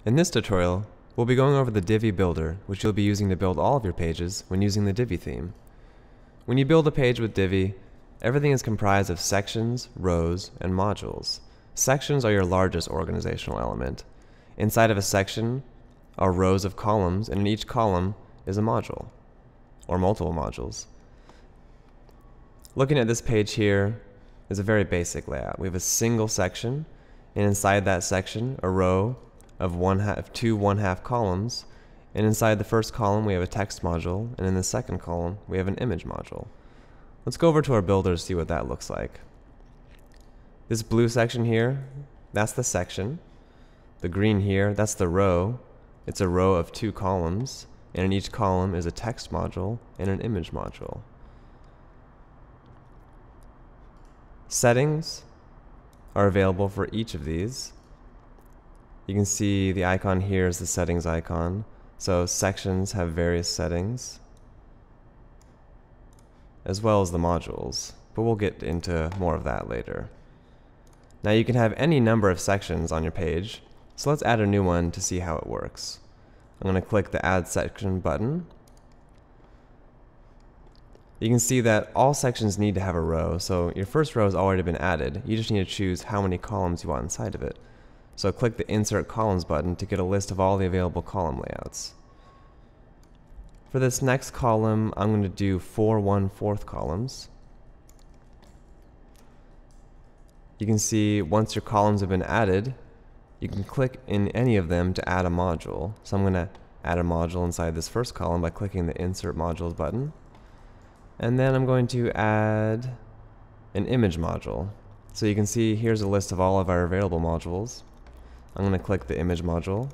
In this tutorial, we'll be going over the Divi builder, which you'll be using to build all of your pages when using the Divi theme. When you build a page with Divi, everything is comprised of sections, rows, and modules. Sections are your largest organizational element. Inside of a section are rows of columns, and in each column is a module, or multiple modules. Looking at this page here is a very basic layout. We have a single section, and inside that section, a row of two one-half columns, and inside the first column we have a text module, and in the second column we have an image module. Let's go over to our builder to see what that looks like. This blue section here, that's the section. The green here, that's the row. It's a row of two columns, and in each column is a text module and an image module. Settings are available for each of these. You can see the icon here is the settings icon. So sections have various settings, as well as the modules, but we'll get into more of that later. Now you can have any number of sections on your page, so let's add a new one to see how it works. I'm going to click the Add Section button. You can see that all sections need to have a row, so your first row has already been added. You just need to choose how many columns you want inside of it. So click the Insert Columns button to get a list of all the available column layouts. For this next column, I'm going to do 4 1/4 columns. You can see once your columns have been added, you can click in any of them to add a module. So I'm going to add a module inside this first column by clicking the Insert Modules button. And then I'm going to add an image module. So you can see here's a list of all of our available modules. I'm going to click the image module.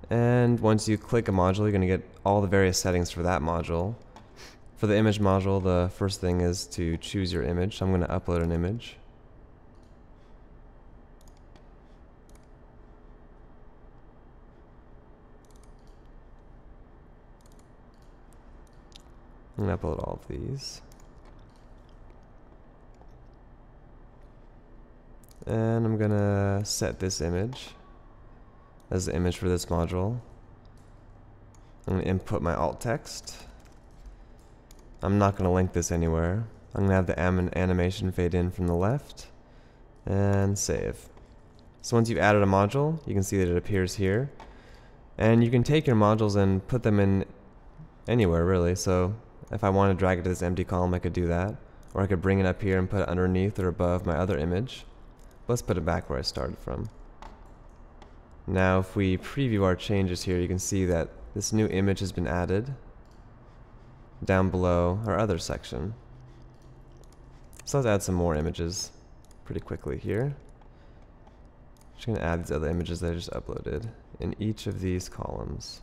And once you click a module, you're going to get all the various settings for that module. For the image module, the first thing is to choose your image. So I'm going to upload an image. I'm going to upload all of these. And I'm going to set this image as the image for this module. I'm going to input my alt text. I'm not going to link this anywhere. I'm going to have the animation fade in from the left and save. So once you've added a module, you can see that it appears here. And you can take your modules and put them in anywhere really. So if I want to drag it to this empty column, I could do that. Or I could bring it up here and put it underneath or above my other image. Let's put it back where I started from. Now if we preview our changes here, you can see that this new image has been added down below our other section. So let's add some more images pretty quickly here. Just going to add these other images that I just uploaded in each of these columns.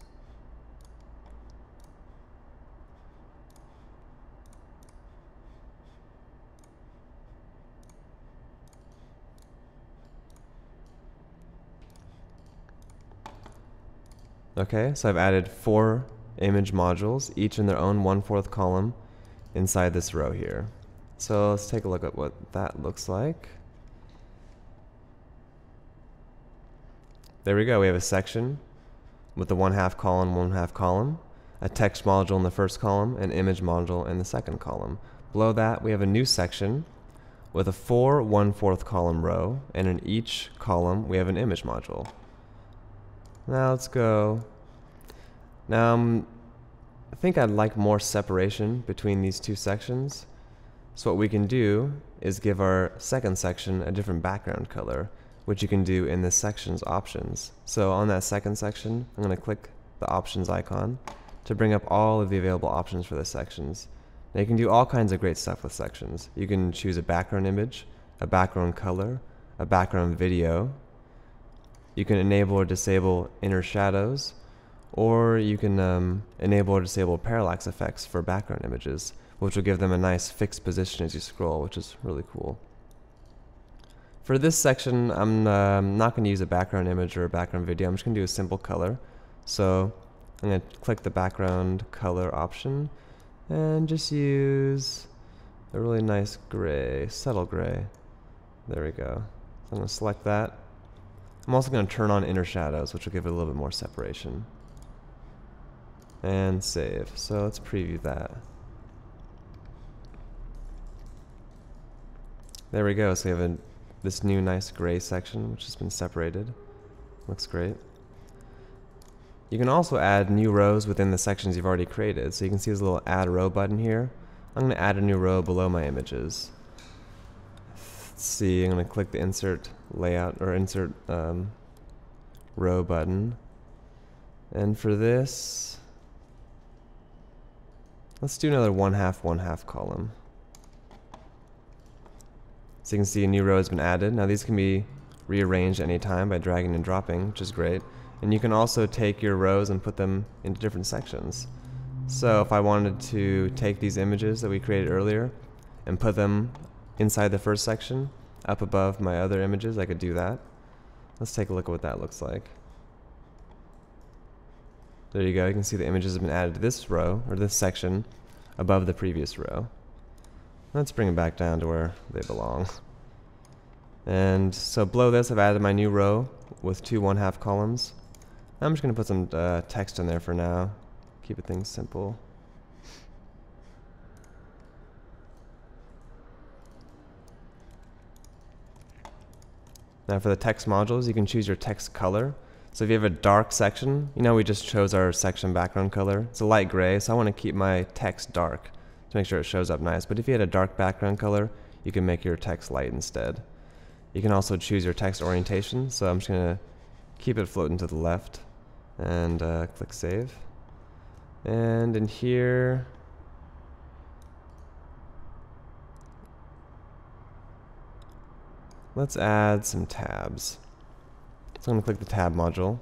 Okay, so I've added 4 image modules, each in their own 1/4 column inside this row here. So let's take a look at what that looks like. There we go, we have a section with the 1/2 column, 1/2 column, a text module in the first column, an image module in the second column. Below that, we have a new section with a 4 1/4 column row, and in each column, we have an image module. Now let's go. Now I think I'd like more separation between these two sections. So what we can do is give our second section a different background color, which you can do in this section's options. So on that second section, I'm going to click the options icon to bring up all of the available options for the sections. Now you can do all kinds of great stuff with sections. You can choose a background image, a background color, a background video. You can enable or disable inner shadows, or you can enable or disable parallax effects for background images, which will give them a nice fixed position as you scroll, which is really cool. For this section, I'm not going to use a background image or a background video. I'm just going to do a simple color. So I'm going to click the background color option and just use a really nice gray, subtle gray. There we go. So I'm going to select that. I'm also going to turn on inner shadows, which will give it a little bit more separation. And save. So let's preview that. There we go. So we have this new nice gray section, which has been separated. Looks great. You can also add new rows within the sections you've already created. So you can see there's a little add row button here. I'm going to add a new row below my images. Let's see, I'm going to click the insert layout or insert row button. And for this, let's do another 1/2 column. So you can see a new row has been added. Now these can be rearranged anytime by dragging and dropping, which is great. And you can also take your rows and put them into different sections. So if I wanted to take these images that we created earlier and put them inside the first section, up above my other images, I could do that. Let's take a look at what that looks like. There you go. You can see the images have been added to this row, or this section, above the previous row. Let's bring them back down to where they belong. And so below this, I've added my new row with 2 1/2 columns. I'm just going to put some text in there for now. Keep things simple. Now for the text modules, you can choose your text color. So if you have a dark section, you know we just chose our section background color. It's a light gray, so I want to keep my text dark to make sure it shows up nice. But if you had a dark background color, you can make your text light instead. You can also choose your text orientation, so I'm just going to keep it floating to the left and click save. And in here, let's add some tabs. So I'm going to click the tab module.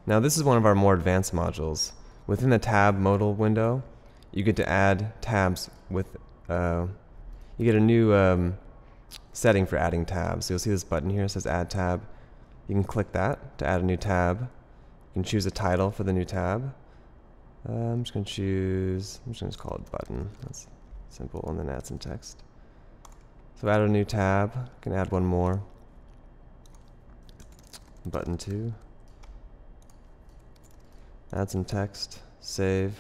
Now this is one of our more advanced modules. Within the tab modal window, you get to add tabs with, you get a new setting for adding tabs. So you'll see this button here, it says add tab. You can click that to add a new tab. You can choose a title for the new tab. I'm just going to call it button. That's simple, and then add some text. So add a new tab. I can add one more. Button 2. Add some text. Save.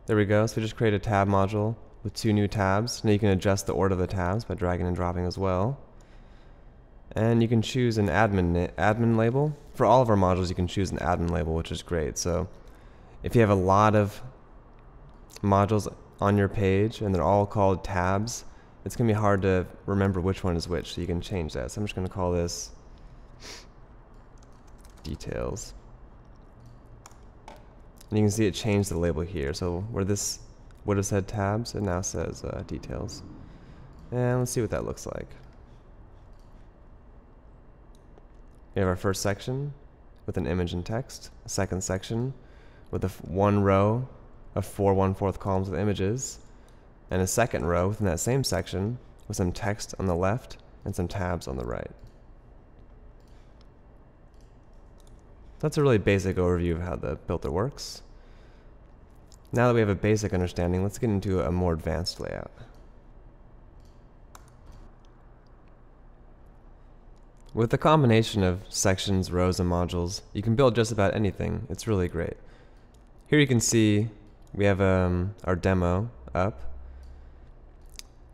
There we go. So we just created a tab module with 2 new tabs. Now you can adjust the order of the tabs by dragging and dropping as well. And you can choose an admin label. For all of our modules, you can choose an admin label, which is great. So if you have a lot of modules on your page and they're all called tabs, it's going to be hard to remember which one is which. So you can change that. So I'm just going to call this details. And you can see it changed the label here. So where this would have said tabs, it now says details. And let's see what that looks like. We have our first section with an image and text, a second section with one row of 4 1/4 columns with images, and a second row within that same section with some text on the left and some tabs on the right. That's a really basic overview of how the builder works. Now that we have a basic understanding, let's get into a more advanced layout. With the combination of sections, rows, and modules, you can build just about anything. It's really great. Here you can see we have our demo up.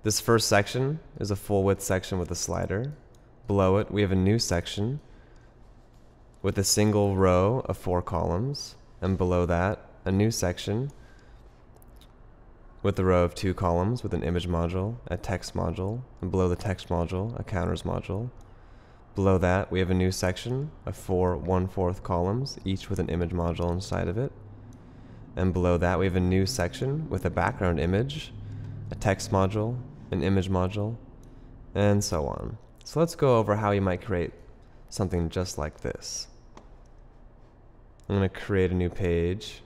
This first section is a full width section with a slider. Below it, we have a new section with a single row of 4 columns. And below that, a new section with a row of 2 columns with an image module, a text module, and below the text module, a counters module. Below that, we have a new section of 4 1/4 columns, each with an image module inside of it. And below that, we have a new section with a background image, a text module, an image module, and so on. So let's go over how you might create something just like this. I'm going to create a new page.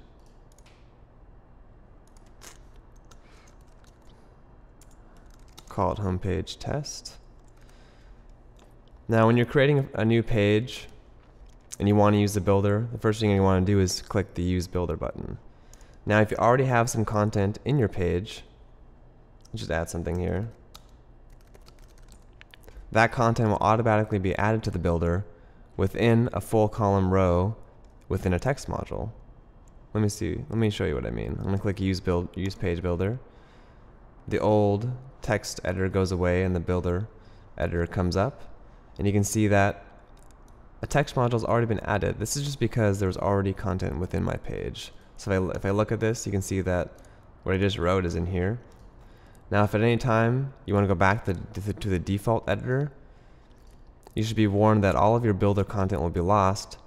Call it homepage test. Now when you're creating a new page and you want to use the builder, the first thing you want to do is click the use builder button. Now if you already have some content in your page, just add something here. That content will automatically be added to the builder within a full column row within a text module. Let me show you what I mean. I'm going to click use page builder. The old text editor goes away and the builder editor comes up, and you can see that a text module has already been added. This is just because there's already content within my page. So if I look at this, you can see that what I just wrote is in here. Now, if at any time you want to go back to the default editor, you should be warned that all of your builder content will be lost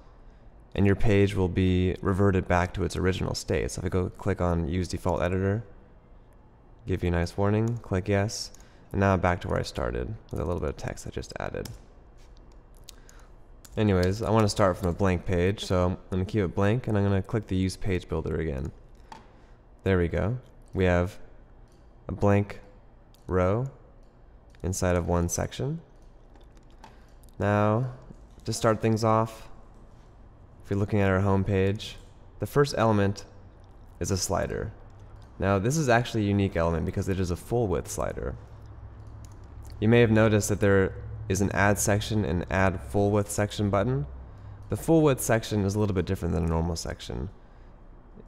and your page will be reverted back to its original state. So if I go click on use default editor, give you a nice warning, click yes, and now I'm back to where I started with a little bit of text I just added. Anyways, I want to start from a blank page, so I'm going to keep it blank, and I'm going to click the use page builder again. There we go. We have a blank row inside of one section. Now, to start things off, if you're looking at our home page, the first element is a slider. Now, this is actually a unique element because it is a full width slider. You may have noticed that there is an add section and add full width section button. The full width section is a little bit different than a normal section.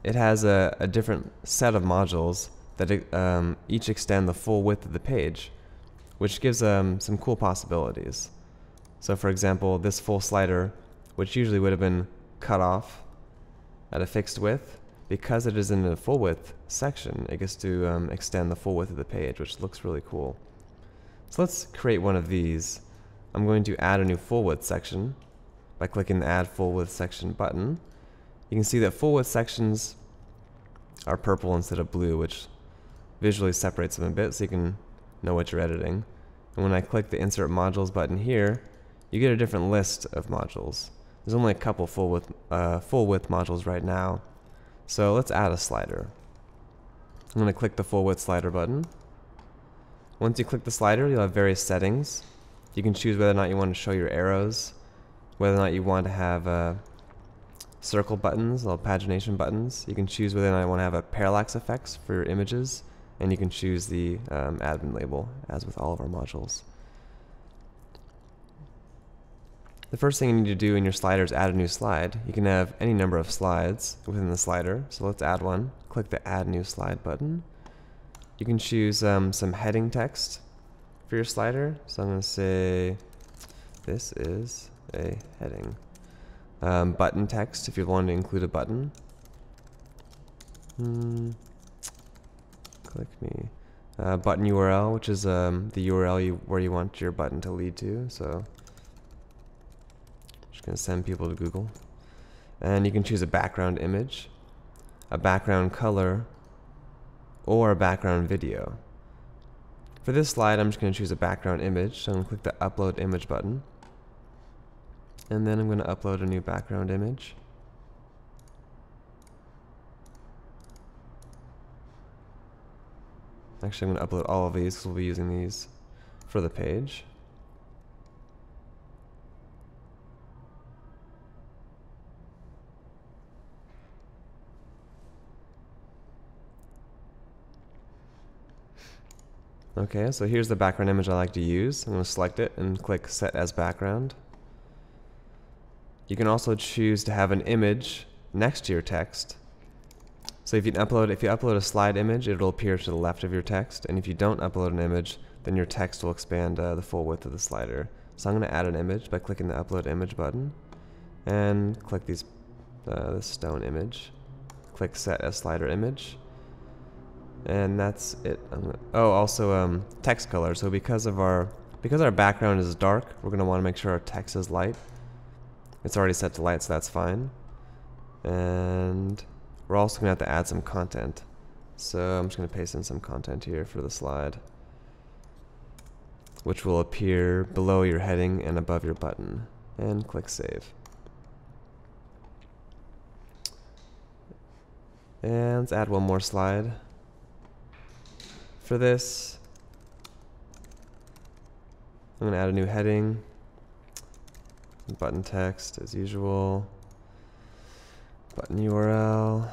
It has a different set of modules that each extend the full width of the page, which gives some cool possibilities. So for example, this full slider, which usually would have been cut off at a fixed width, because it is in a full width section, it gets to extend the full width of the page, which looks really cool. So let's create one of these. I'm going to add a new full width section by clicking the add full width section button. You can see that full width sections are purple instead of blue, which visually separates them a bit so you can know what you're editing. And when I click the insert modules button here, you get a different list of modules. There's only a couple full width modules right now. So let's add a slider. I'm going to click the full width slider button. Once you click the slider, you'll have various settings. You can choose whether or not you want to show your arrows, whether or not you want to have circle buttons, little pagination buttons. You can choose whether or not you want to have a parallax effects for your images, and you can choose the admin label, as with all of our modules. The first thing you need to do in your slider is add a new slide. You can have any number of slides within the slider, so let's add one. Click the add new slide button. You can choose some heading text for your slider. So I'm going to say this is a heading. Button text if you want to include a button. Click me. Button URL, which is the URL where you want your button to lead to. So just going to send people to Google. And you can choose a background image, a background color, or a background video. For this slide, I'm just going to choose a background image. So I'm going to click the upload image button. And then I'm going to upload a new background image. Actually, I'm going to upload all of these because we'll be using these for the page. Okay, so here's the background image I like to use. I'm going to select it and click Set as Background. You can also choose to have an image next to your text. So if you upload a slide image, it'll appear to the left of your text, and if you don't upload an image, then your text will expand the full width of the slider. So I'm going to add an image by clicking the Upload Image button, and click this stone image. Click Set as Slider Image. And that's it. Also text color. So because our background is dark, we're going to want to make sure our text is light. It's already set to light, so that's fine. And we're also going to have to add some content. So I'm just going to paste in some content here for the slide, which will appear below your heading and above your button. And click Save. And let's add one more slide. For this, I'm going to add a new heading, button text as usual, button URL.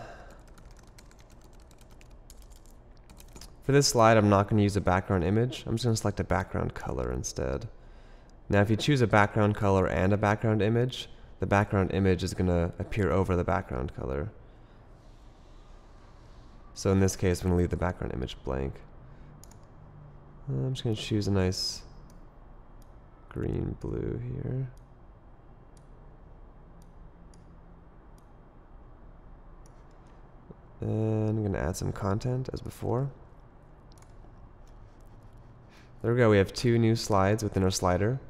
For this slide, I'm not going to use a background image. I'm just going to select a background color instead. Now if you choose a background color and a background image, the background image is going to appear over the background color. So in this case, I'm going to leave the background image blank. I'm just going to choose a nice green blue here. And I'm going to add some content as before. There we go, we have 2 new slides within our slider.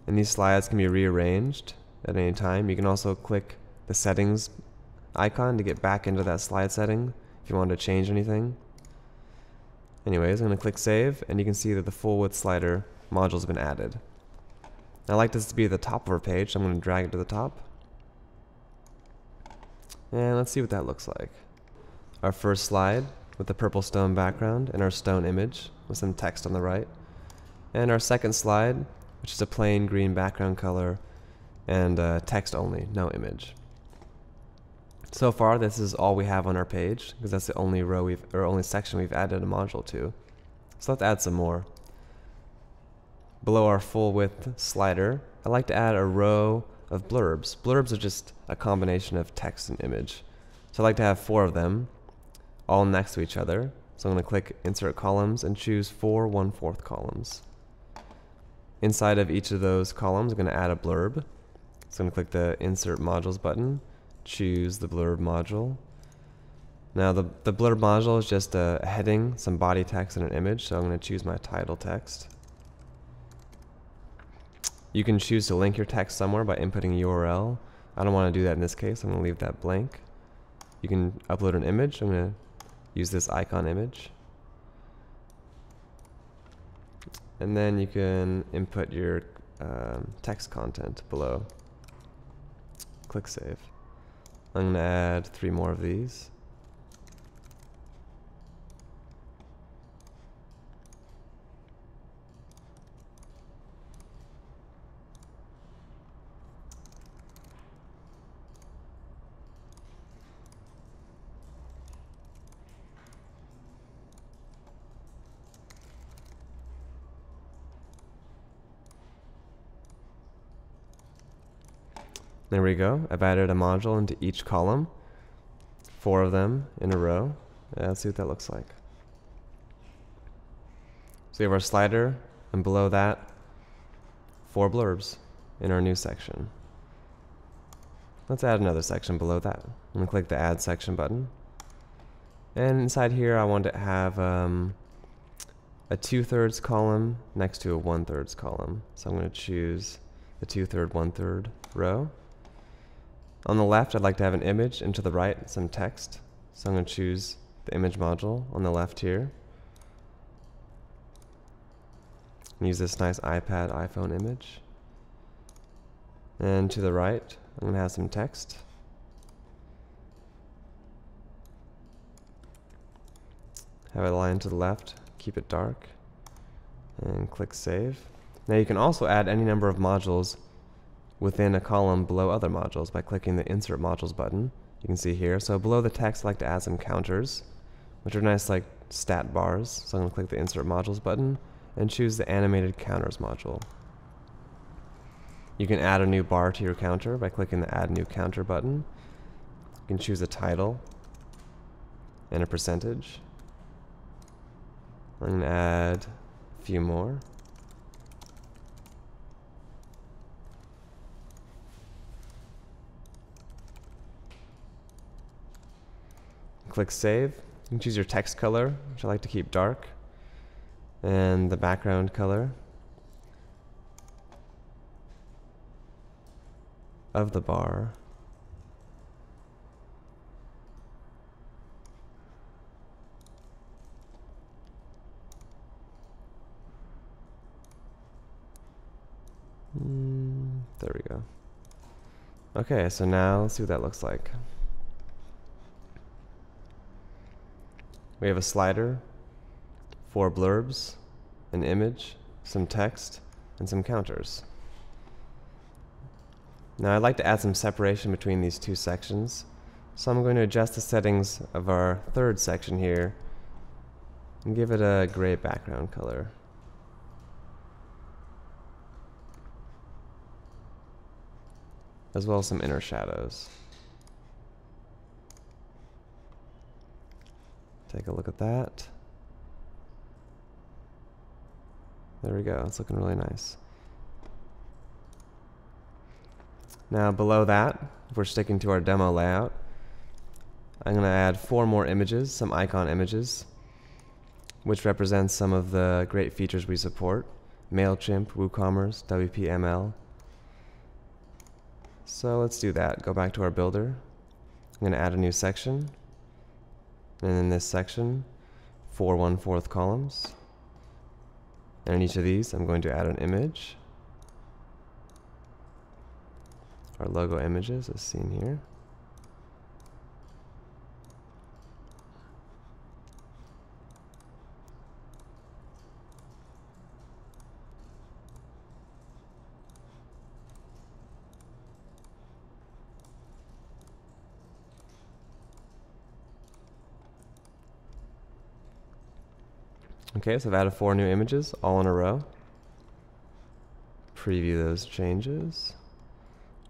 And these slides can be rearranged at any time. You can also click the settings icon to get back into that slide setting if you want to change anything. Anyways, I'm going to click save, and you can see that the full width slider module has been added. I like this to be at the top of our page, so I'm going to drag it to the top. And let's see what that looks like. Our first slide with the purple stone background and our stone image with some text on the right. And our second slide, which is a plain green background color and text only, no image. So far, this is all we have on our page because that's the only row only section we've added a module to. So let's add some more. Below our full width slider, I like to add a row of blurbs. Blurbs are just a combination of text and image. So I like to have 4 of them, all next to each other. So I'm going to click Insert Columns and choose 4 1/4 columns. Inside of each of those columns, I'm going to add a blurb. So I'm going to click the Insert Modules button, choose the blurb module. Now the blurb module is just a heading, some body text, and an image. So I'm going to choose my title text. You can choose to link your text somewhere by inputting a URL. I don't want to do that in this case. I'm going to leave that blank. You can upload an image. I'm going to use this icon image. And then you can input your text content below. Click save. I'm going to add 3 more of these. There we go. I've added a module into each column, 4 of them in a row. Let's see what that looks like. So we have our slider, and below that, 4 blurbs in our new section. Let's add another section below that. I'm going to click the Add Section button. And inside here, I want to have a 2/3 column next to a 1/3 column. So I'm going to choose the 2/3, 1/3 row. On the left, I'd like to have an image, and to the right, some text. So I'm going to choose the image module on the left here. And use this nice iPad, iPhone image. And to the right, I'm going to have some text. Have a line to the left, keep it dark, and click save. Now you can also add any number of modules within a column below other modules by clicking the Insert Modules button. You can see here. So below the text, I like to add some counters, which are nice like stat bars. So I'm going to click the Insert Modules button and choose the Animated Counters module. You can add a new bar to your counter by clicking the Add New Counter button. You can choose a title and a percentage. I'm going to add a few more. Click Save. You can choose your text color, which I like to keep dark, and the background color of the bar. There we go. Okay, so now let's see what that looks like. We have a slider, 4 blurbs, an image, some text, and some counters. Now I'd like to add some separation between these 2 sections, so I'm going to adjust the settings of our 3rd section here and give it a gray background color. as well as some inner shadows. Take a look at that. There we go, it's looking really nice. Now below that, if we're sticking to our demo layout, I'm going to add 4 more images, some icon images, which represents some of the great features we support. MailChimp, WooCommerce, WPML. So let's do that. Go back to our builder. I'm going to add a new section. And in this section, 4 1/4 columns. And in each of these, I'm going to add an image. Our logo images as seen here. Okay, so I've added 4 new images, all in a row. Preview those changes.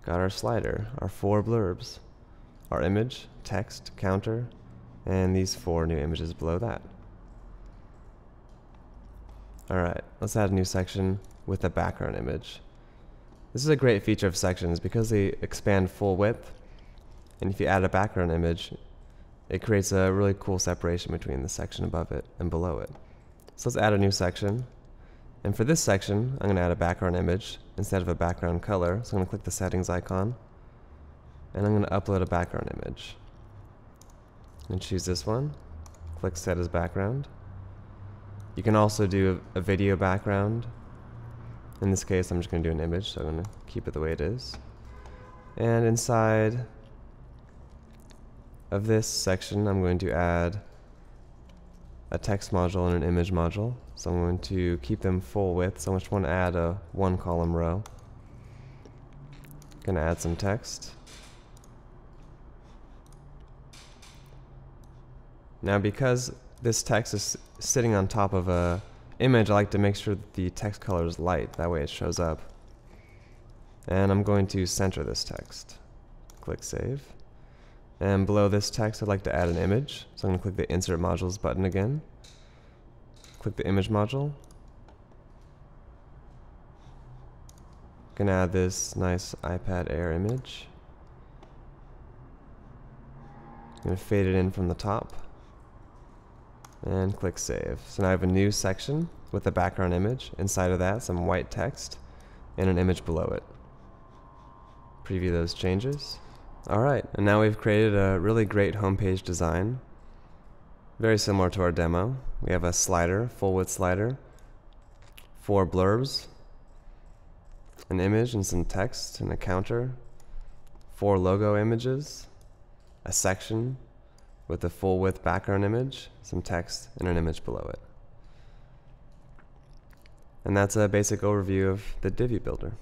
Got our slider, our 4 blurbs, our image, text, counter, and these 4 new images below that. Alright, let's add a new section with a background image. This is a great feature of sections because they expand full width, and if you add a background image, it creates a really cool separation between the section above it and below it. So let's add a new section. And for this section, I'm going to add a background image instead of a background color. So I'm going to click the settings icon, and I'm going to upload a background image. And choose this one. Click set as background. You can also do a video background. In this case, I'm just going to do an image, so I'm going to keep it the way it is. And inside of this section, I'm going to add a text module and an image module. So I'm going to keep them full width. So I just want to add a 1 column row. Going to add some text. Now because this text is sitting on top of a image, I like to make sure that the text color is light. That way it shows up. And I'm going to center this text. Click Save. And below this text, I'd like to add an image. So I'm going to click the Insert Modules button again. Click the Image module. Going to add this nice iPad Air image. Going to fade it in from the top. And click Save. So now I have a new section with a background image. Inside of that, some white text and an image below it. Preview those changes. Alright, and now we've created a really great homepage design. Very similar to our demo. We have a slider, full width slider, 4 blurbs, an image and some text and a counter, 4 logo images, a section with a full width background image, some text, and an image below it. And that's a basic overview of the Divi builder.